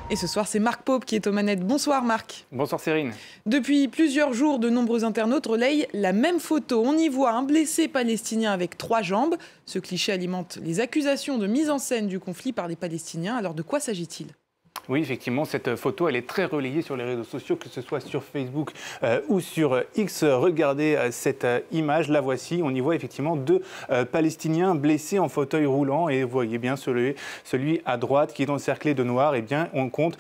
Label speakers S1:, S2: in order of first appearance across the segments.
S1: Et ce soir, c'est Marc Pope qui est aux manettes. Bonsoir Marc.
S2: Bonsoir Cérine.
S1: Depuis plusieurs jours, de nombreux internautes relayent la même photo. On y voit un blessé palestinien avec 3 jambes. Ce cliché alimente les accusations de mise en scène du conflit par les Palestiniens. Alors de quoi s'agit-il ?
S2: Oui, effectivement, cette photo, elle est très relayée sur les réseaux sociaux, que ce soit sur Facebook ou sur X. Regardez cette image, la voici. On y voit effectivement 2 Palestiniens blessés en fauteuil roulant. Et vous voyez bien celui à droite qui est encerclé de noir. Et bien, on compte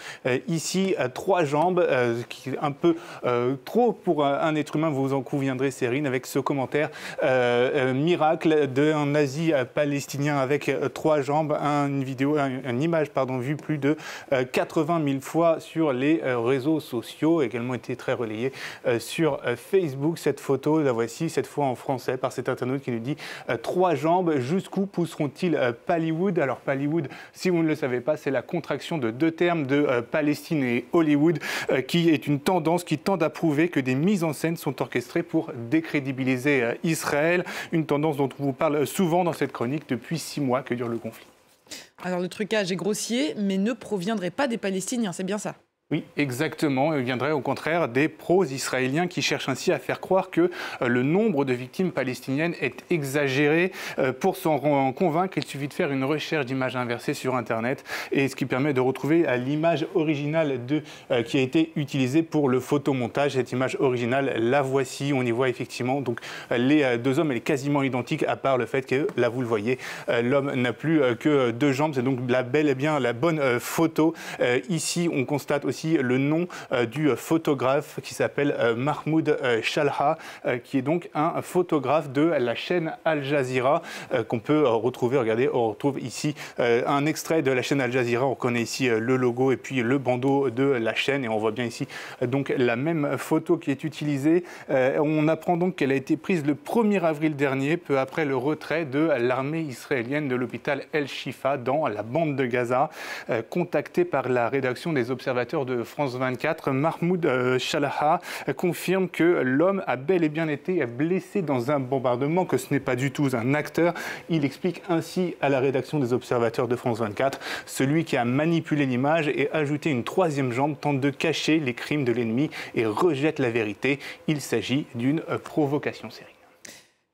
S2: ici 3 jambes, qui est un peu trop pour un être humain. Vous en conviendrez, Cérine, avec ce commentaire miracle d'un nazi palestinien avec 3 jambes. Une image vue plus de 80 000 fois sur les réseaux sociaux, également été très relayée sur Facebook. Cette photo, la voici, cette fois en français, par cet internaute qui nous dit 3 jambes, jusqu'où pousseront-ils Pallywood? Alors Pallywood, si vous ne le savez pas, c'est la contraction de 2 termes de Palestine et Hollywood, qui est une tendance qui tend à prouver que des mises en scène sont orchestrées pour décrédibiliser Israël, une tendance dont on vous parle souvent dans cette chronique depuis 6 mois que dure le conflit.
S1: Alors le trucage est grossier, mais ne proviendrait pas des Palestiniens, c'est bien ça ?
S2: Oui, exactement. Il viendrait au contraire des pro-israéliens qui cherchent ainsi à faire croire que le nombre de victimes palestiniennes est exagéré. Pour s'en convaincre, il suffit de faire une recherche d'images inversées sur Internet, et ce qui permet de retrouver l'image originale qui a été utilisée pour le photomontage. Cette image originale, la voici. On y voit effectivement donc les 2 hommes, elle est quasiment identique, à part le fait que, là vous le voyez, l'homme n'a plus que 2 jambes. C'est donc bel et bien la bonne photo. Ici, on constate aussi le nom du photographe qui s'appelle Mahmoud Shalha, qui est donc un photographe de la chaîne Al Jazeera qu'on peut retrouver. Regardez, on retrouve ici un extrait de la chaîne Al Jazeera. On reconnaît ici le logo et puis le bandeau de la chaîne, et on voit bien ici donc la même photo qui est utilisée. On apprend donc qu'elle a été prise le 1er avril dernier, peu après le retrait de l'armée israélienne de l'hôpital El Shifa dans la bande de Gaza. Contacté par la rédaction des Observateurs de France 24, Mahmoud Shalha confirme que l'homme a bel et bien été blessé dans un bombardement, que ce n'est pas du tout un acteur. Il explique ainsi à la rédaction des Observateurs de France 24: celui qui a manipulé l'image et ajouté une 3e jambe tente de cacher les crimes de l'ennemi et rejette la vérité. Il s'agit d'une provocation sérieuse.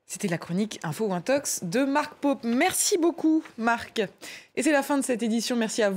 S1: C'était la chronique Info ou Intox de Marc Pope. Merci beaucoup Marc. Et c'est la fin de cette édition. Merci à vous.